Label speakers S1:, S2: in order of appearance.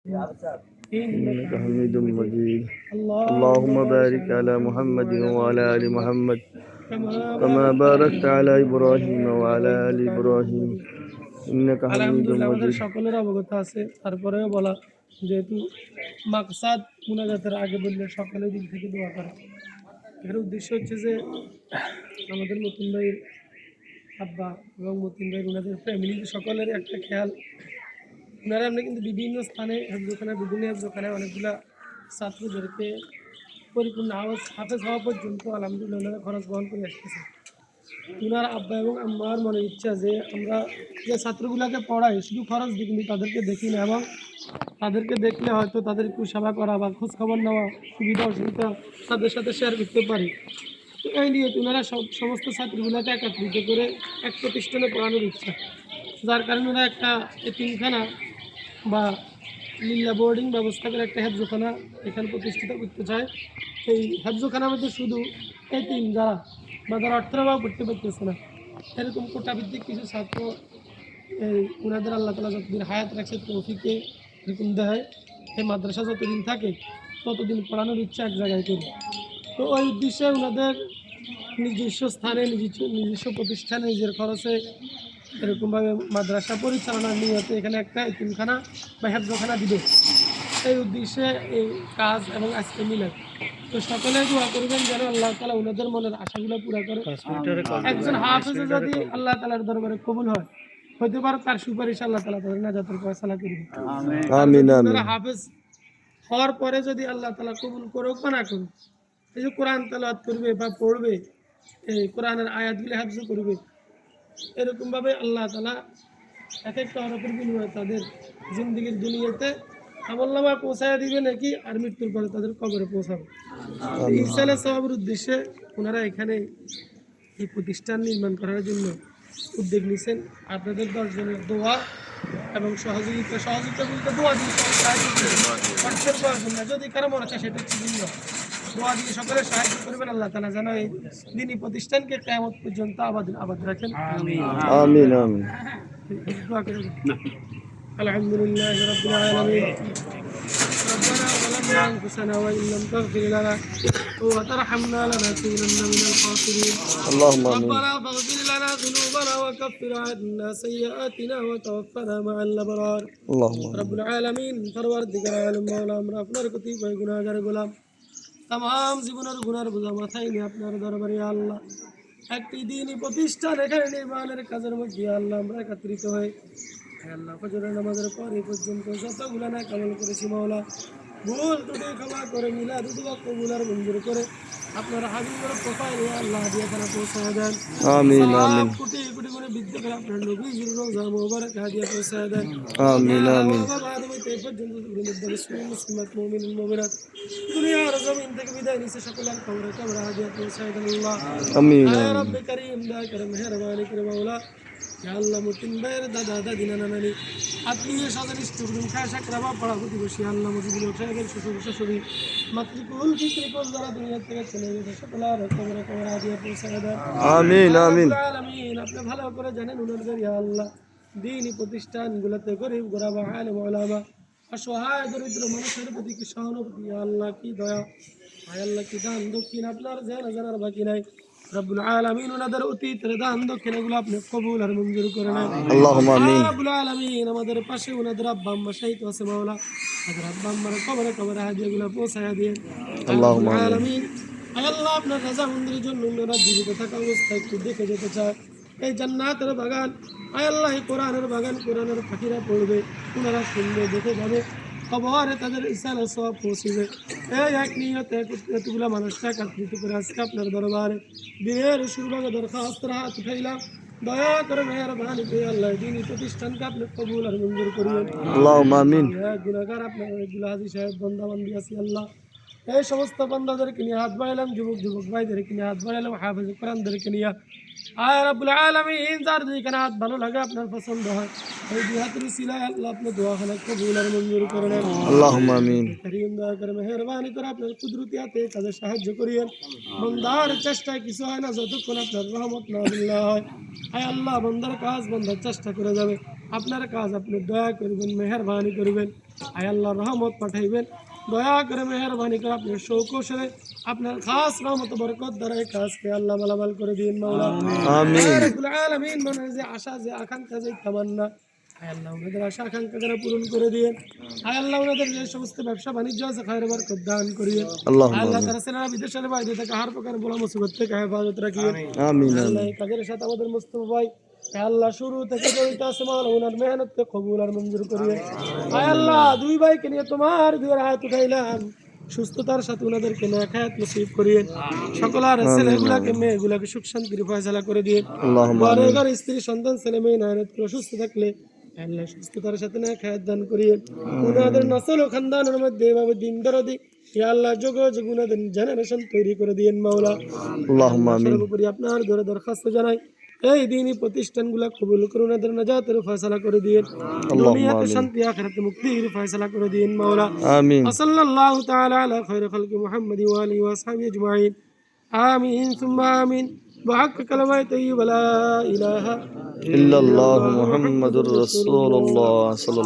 S1: إنك حميد مجيد. اللهم بارك على محمد وعلى آل محمد كما باركت على إبراهيم وعلى آل إبراهيم إنك حميد
S2: আলহামদুলিল্লাহ আমাদের
S1: مجيد.
S2: সকলের অবগত আছে, তারপরেও বলা যেহেতু মাকসাদ মুনাজাতের আগে বললে সকলে দিল থেকে দোয়া করে। এর উদ্দেশ্য হচ্ছে যে আমাদের মতিন ভাইয়ের আব্বা এবং মতিন ভাইয়ের ওনাদের ফ্যামিলির সকলের একটা খেয়াল, ওনারা আমরা কিন্তু বিভিন্ন স্থানে হেফজোখানায় বিভিন্ন হেফজোখানায় অনেকগুলা ছাত্রদেরকে পরিপূর্ণ হাফেজ হওয়া পর্যন্ত আলহামদুলিল্লাহ ওনারা খরচ বহন করে আসতেছে। ওনার আব্বা এবং আম্মার মনের ইচ্ছা যে আমরা যে ছাত্রগুলোকে পড়াই শুধু খরচ দিই, কিন্তু তাদেরকে দেখি না, এবং তাদেরকে দেখলে হয়তো তাদের একটু সেবা করা বা খোঁজখবর নেওয়া সুবিধা অসুবিধা তাদের সাথে শেয়ার করতে পারি। তো এই নিয়ে ওনারা সমস্ত ছাত্রগুলোকে একত্রিত করে এক প্রতিষ্ঠানে পড়ানোর ইচ্ছা, যার কারণে ওরা একটা এতিমখানা বা লিল্লা বোর্ডিং ব্যবস্থা করে একটা হেফজোখানা এখানে প্রতিষ্ঠিত করতে চায়। এই হেফজোখানার মধ্যে শুধু এতিম যারা বা যারা অর্থের অভাব করতে পারতেছে না, এরকম কোটাভিত্তিক কিছু ছাত্র এই ওনাদের আল্লাহ তালা যতদিন হায়াত রাখছে তৌফিকে এরকম দেয়, এই মাদ্রাসা যতদিন থাকে ততদিন পড়ানোর ইচ্ছা এক জায়গায় করি। তো ওই উদ্দেশ্যে ওনাদের নিজস্ব স্থানে নিজস্ব প্রতিষ্ঠানে নিজের খরচে এরকমভাবে মাদ্রাসা পরিচালনার নিয়তে এখানে একটা এতিমখানা বা হেফজোখানা দিবে, এই উদ্দেশ্যে এই কাজ এবং আজকে মিলাদ। তো সকলে দোয়া করবেন যেন আল্লাহ তালা ওনাদের মনের আশাগুলো পুরা করে। একজন হাফেজে যদি আল্লাহ তালার দরবারে কবুল হয়, হইতে পারে তার সুপারিশ আল্লাহ তালা তাদের নাজাতের ফয়সালা করবে।
S1: আমিন আমিন।
S2: হাফেজ হওয়ার পরে যদি আল্লাহ তালা কবুল করুক বা না করুক, এই যে কোরআন তেলাওয়াত করবে বা পড়বে, এই কোরআনের আয়াতগুলি হাফজ করবে, এরকমভাবে আল্লাহ তালা এক একটা হরফের বিনিময়ে তাদের জিন্দগির দুনিয়াতে আমলনামায় পৌঁছায় দিবে নাকি, আর মৃত্যুর পরে তাদের কবরে পৌঁছাবে। ইনশাআল্লাহ সওয়াবের উদ্দেশ্যে ওনারা এখানে এই প্রতিষ্ঠান নির্মাণ করার জন্য উদ্যোগ নিয়েছেন। আপনাদের 10 জনের দোয়া এবং সহযোগিতা বলতে দোয়া দিয়ে অর্থের প্রয়োজন না, যদি কারো মনে চায় সেটা হচ্ছে ভিন্ন, দোয়া দিয়ে সকলে সাহায্য করবেন। আল্লাহ তাআলা যেন এই দিনী প্রতিষ্ঠানকে কিয়ামত পর্যন্ত আবাদ রাখেন।
S1: আমিন আমিন আমিন।
S2: দোয়া করে আলহামদুলিল্লাহি রাব্বিল আলামিন। ربنا ظلمنا أنفسنا وإن لم تغفر لنا وترحمنا لنكونن من الخاسرين.
S1: اللهم آمين.
S2: ربنا فاغفر لنا ذنوبنا وكفر عنا سيئاتنا وتوفنا مع الأبرار.
S1: اللهم
S2: رب العالمين পরওয়ারদিগার আলম মাওলা, আমরা আপনার কতিপয় গুনাহগার গোলাম, তাম জীবনের গুনার বোঝা মাথায় নিয়ে আপনার দরবারে আল্লাহ একটি দিনই প্রতিষ্ঠান এখানে নির্মাণের কাজের মধ্যে আল্লাহ আমরা একত্রিত হয়ে আল্লাহ ফজরের নামাজের পর এই পর্যন্ত যতগুলা না কামাল করেছি মাওলা, ভুল ত্রুটি ক্ষমা করে মিলাদ দুয়া কবুল আর মঞ্জুর করে আপনার হাবিবের প্রোফাইল আল্লাহ দিয়ে তারা পৌঁছায় দেন।
S1: আমিন আমিন।
S2: কোটি কোটি করে বিদ্যা করে আপনার নবীজির রোজা মোবারক হাদিয়া পৌঁছায় দেন।
S1: আমিন আমিন।
S2: বাবা আদমে তে পর্যন্ত মুসলিমাত মুমিনুন মুমিনাত দুনিয়ার জমিন থেকে বিদায় নিছে সকলের কবরে কবরে হাদিয়া পৌঁছায় দেন আল্লাহ।
S1: আমিন
S2: ইয়া
S1: আমিন।
S2: রব্বে করিম দয়া করে মেহেরবানি করে মাওলা, ইয়া আল্লাহ মতিন ভাইয়ের দাদা দাদি নানা নানি আত্মীয় স্বজন স্টুডেন্ট খায় সাকরাবা পাড়া প্রতিবেশী আল্লাহ মজিবুল সাহেবের শ্বশুর শাশুড়ি মাতৃকুল পিতৃকুল যারা দুনিয়া থেকে চলে গেছে সকলের কবরে কবরে হাদিয়া পৌঁছায় দেন।
S1: আমিন আমিন।
S2: আলামিন আপনি ভালো করে জানেন ওনাদের ইয়া আল্লাহ দ্বীনি প্রতিষ্ঠানগুলোতে গরিব গোরাবা আলেম ওলামা অসহায় দরিদ্র মানুষের প্রতি কি সহানুভূতি, আল্লাহ কি দয়া, আল্লাহ কি দান দক্ষিণ আপনার জানা জানার বাকি নাই। রব্বুল আলামিন ওনাদের অতীতের দান দক্ষিণ এগুলো আপনি কবুল আর মঞ্জুর করে নেন
S1: আল্লাহুম্মা আমিন।
S2: রব্বুল আলামিন আমাদের পাশে ওনাদের আব্বা আম্মা শহীদ আছে মাওলা, আমাদের আব্বা আম্মার কবরে কবরে হাদিয়াগুলো পৌঁছায়া দিন
S1: আল্লাহুম্মা
S2: আলামিন। আল্লাহ আপনার রাজা মন্দিরের জন্য ওনারা জীবিত থাকা অবস্থায় একটু দেখে যেতে চায় এই জান্নাতের বাগান, আয় আল্লাহ কোরআনের বাগান, কোরআনের পাখিরা পড়বে, ওনারা শুনবে দেখে যাবে, খবরে তাদের ইসারা সব পৌঁছবে। এই এক নিয়তে এতগুলা মানুষটা একত্রিত করে আজকে আপনার দরবারে দিনের শুরুভাগে দরখাস্ত হাত উঠাইলাম, দয়া করে মেহরবানি করে আল্লাহ দিনী প্রতিষ্ঠানকে আপনি কবুল আর মঞ্জুর করিয়েন।
S1: আল্লাহুম্মা আমিন।
S2: গুনাহগার আপনার অনেকগুলো হাজী সাহেব বান্দা বান্দি আছি আল্লাহ, এই সমস্ত বান্দাদেরকে নিয়ে হাত বাড়াইলাম, যুবক ভাইদেরকে নিয়ে হাত বাড়াইলাম, হাফেজ কোরআনদেরকে নিয়ে আয় রব্বুল আলামিন যার যেখানে হাত ভালো লাগে আপনার পছন্দ হয় এই দুই হাতের উসিলায় আল্লাহ আপনার দোয়াখানা কবুল আর মঞ্জুর করে নেন।
S1: আল্লাহুম্মা আমিন।
S2: করিম দয়া করে মেহেরবানি করে আপনার কুদরতি হাতে কাজে সাহায্য করিয়েন। বান্দার চেষ্টায় কিছু হয় না যতক্ষণ আপনার রহমত না বিল্লাহ হয়। আয় আল্লাহ বান্দার কাজ বান্দার চেষ্টা করে যাবে, আপনার কাজ আপনি দয়া করবেন, মেহরবানি করবেন, আয় আল্লাহ রহমত পাঠাইবেন, দয়া করে মেহরবানি করে আপনি সৌকৌশলে আপনার খাস রহমত বরকত দ্বারা এই কাজকে আল্লাহ মালামাল করে দিন মাওলা।
S1: আমিন।
S2: ইয়া রাব্বুল আলামিন, মনের যে আশা, যে আকাঙ্ক্ষা, যে তামান্না, আয় আল্লাহ ওনাদের আশা আকাঙ্ক্ষা যেন পূরণ করে দিন। আয় আল্লাহ ওনাদের যে সমস্ত ব্যবসা বাণিজ্য আছে খায়ের বরকত দান করিয়ে।
S1: আল্লাহুম্মা
S2: আল্লাহ
S1: আমিন।
S2: তারা সেনারা বিদেশের বাইরে থেকে হার প্রকার বলা মুসিবত থেকে হেফাজত রাখিয়ে।
S1: আমিন
S2: আল্লাহ
S1: আমিন।
S2: এই কাজের সাথে আমাদের মুস্তফা ভাই আয় আল্লাহ শুরু থেকে জড়িত আছে মাওলা, ওনার মেহনতকে কবুল আর মঞ্জুর করিয়ে। আয় আল্লাহ দুই ভাইকে নিয়ে তোমার দুই হাত উঠাইলাম, সুস্থতার সাথে ওনাদেরকে নেখায়াত নসিব করিয়ে। সকলার ছেলেগুলাকে মেয়েগুলাকে সুখ শান্তির ফয়সালা করে দিয়ে।
S1: আল্লাহুম্মা
S2: ঘরে
S1: আমিন।
S2: ঘরে স্ত্রী সন্তান ছেলে মেয়ে নায়নাত করে সুস্থ থাকলে আল্লাহ সুস্থতার সাথে নেখায়াত দান করিয়ে। ওনাদের নসল ও খানদানের মধ্যে এভাবে দিন দরদি ইয়া আল্লাহ যোগ যোগ ওনাদের জেনারেশন তৈরি করে দিয়েন মাওলা।
S1: আল্লাহুম্মা আমিন।
S2: সর্বোপরি আপনার দরে দরখাস্ত জানাই এই দিনই প্রতিষ্ঠানগুলা কবুল করে ওনাদের নাজাতের ফয়সালা করে দিয়ে।
S1: আল্লাহুম্মা
S2: দুনিয়াতে
S1: আমিন।
S2: শান্তি, আখিরাতে মুক্তির ফয়সালা করে দিন মাওলা।
S1: আমিন।
S2: সাল্লাল্লাহু তাআলা আলা খায়রি খালকি মুহাম্মাদি ওয়া আলিহি ওয়া আসহাবিহি আজমাইন। আমিন সুম্মা আমিন। بحق كلمة طيبة لا إله إلا
S1: ইল্লাল্লাহু
S2: الله محمد
S1: মুহাম্মাদুর
S2: رسول الله।
S1: রাসূলুল্লাহ সাল্লাল্লাহু